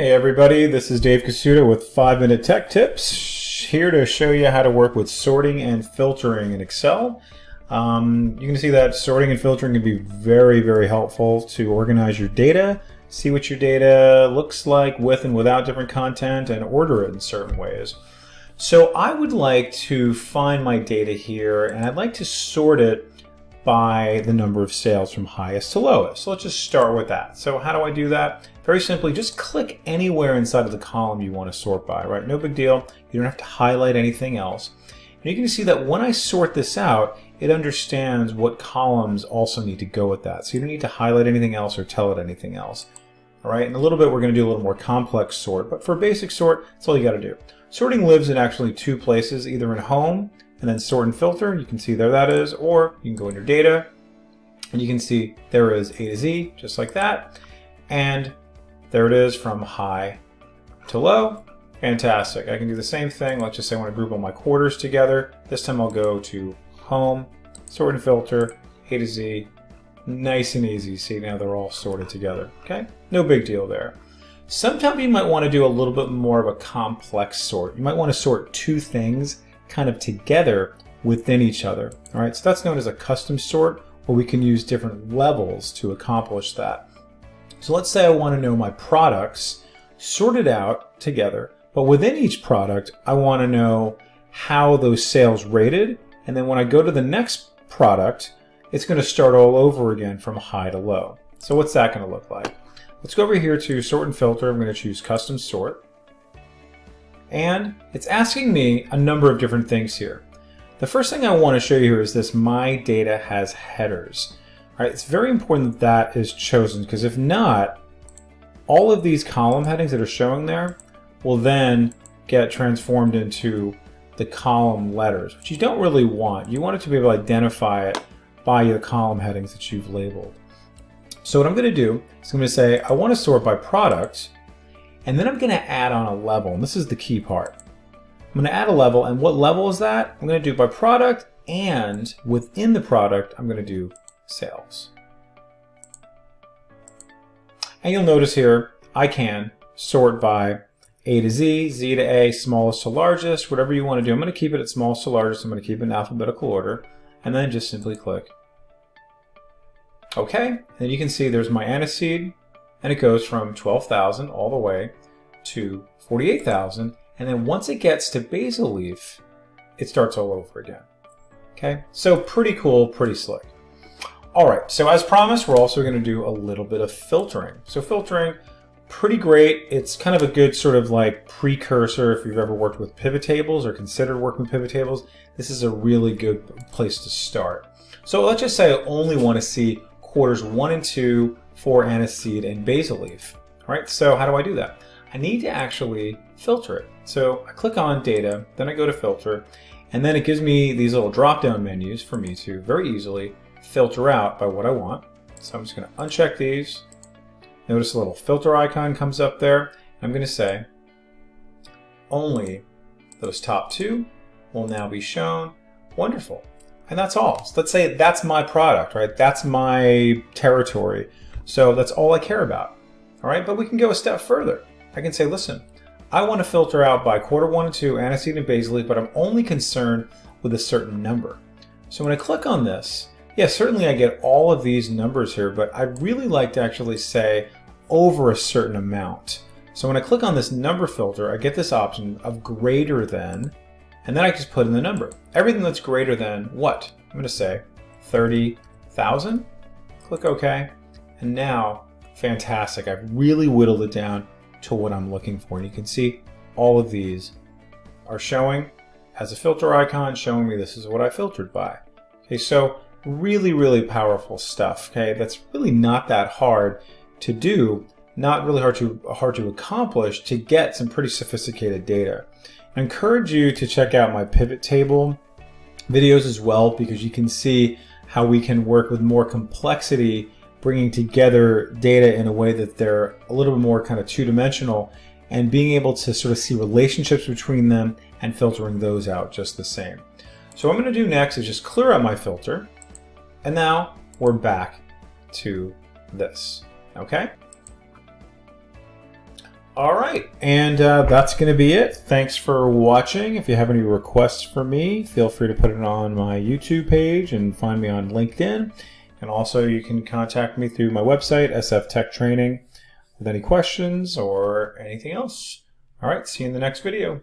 Hey everybody, this is Dave Casuto with 5-Minute Tech Tips, here to show you how to work with sorting and filtering in Excel. You can see that sorting and filtering can be very helpful to organize your data, see what your data looks like with and without different content, and order it in certain ways. So I would like to find my data here, and I'd like to sort it by the number of sales from highest to lowest. So let's just start with that. So how do I do that? Very simply, just click anywhere inside of the column you want to sort by, right? No big deal. You don't have to highlight anything else. And you can see that when I sort this out, it understands what columns also need to go with that. So you don't need to highlight anything else or tell it anything else. All right, in a little bit, we're going to do a little more complex sort, but for a basic sort, that's all you got to do. Sorting lives in actually two places, either in Home and then Sort and Filter. You can see there that is, or you can go in your data and you can see there is A to Z, just like that. And there it is from high to low. Fantastic. I can do the same thing. Let's just say I want to group all my quarters together. This time I'll go to Home, Sort and Filter, A to Z. Nice and easy. See, now they're all sorted together. Okay? No big deal there. Sometimes you might want to do a little bit more of a complex sort. You might want to sort two things kind of together within each other. All right, so that's known as a custom sort, where we can use different levels to accomplish that. So let's say I want to know my products sorted out together, but within each product, I want to know how those sales rated, and then when I go to the next product, it's going to start all over again from high to low. So what's that going to look like? Let's go over here to Sort and Filter. I'm going to choose Custom Sort. And it's asking me a number of different things here. The first thing I want to show you here is this My Data Has Headers. All right, it's very important that that is chosen, because if not, all of these column headings that are showing there will then get transformed into the column letters, which you don't really want. You want it to be able to identify it by the column headings that you've labeled. So what I'm going to do is I'm going to say I want to sort by product, and then I'm going to add on a level, and this is the key part. I'm going to add a level, and what level is that? I'm going to do by product, and within the product, I'm going to do sales. And you'll notice here, I can sort by A to Z, Z to A, smallest to largest, whatever you want to do. I'm going to keep it at smallest to largest. I'm going to keep it in alphabetical order, and then just simply click OK. And then you can see there's my aniseed, and it goes from 12,000 all the way to 48,000. And then once it gets to basil leaf, it starts all over again. Okay, so pretty cool, pretty slick. All right, so as promised, we're also going to do a little bit of filtering. So filtering, pretty great. It's kind of a good sort of like precursor if you've ever worked with pivot tables or considered working with pivot tables. This is a really good place to start. So let's just say I only want to see quarters 1 and 2 for aniseed and basil leaf. All right, so how do I do that? I need to actually filter it. So I click on Data, then I go to Filter, and then it gives me these little drop-down menus for me to very easily filter out by what I want. So I'm just going to uncheck these. Notice a little filter icon comes up there. I'm going to say only those top 2 will now be shown. Wonderful. And that's all. So let's say that's my product, right? That's my territory. So that's all I care about. All right, but we can go a step further. I can say, listen, I want to filter out by quarter 1 and 2, aniseed and basil leaf, but I'm only concerned with a certain number. So when I click on this, yeah, certainly I get all of these numbers here, but I'd really like to actually say over a certain amount. So when I click on this number filter, I get this option of greater than, and then I just put in the number. Everything that's greater than what? I'm going to say 30,000. Click OK. And now, fantastic. I've really whittled it down to what I'm looking for. And you can see all of these are showing as a filter icon, showing me this is what I filtered by. Okay, so really powerful stuff. Okay, that's really not that hard to do, not really hard to accomplish to get some pretty sophisticated data. I encourage you to check out my pivot table videos as well, because you can see how we can work with more complexity, bringing together data in a way that they're a little bit more kind of two-dimensional, and being able to sort of see relationships between them and filtering those out just the same. So what I'm going to do next is just clear out my filter, and now we're back to this. Okay? All right, and that's going to be it. Thanks for watching. If you have any requests for me, feel free to put it on my YouTube page and find me on LinkedIn. And also you can contact me through my website, SF Tech Training, with any questions or anything else. All right, see you in the next video.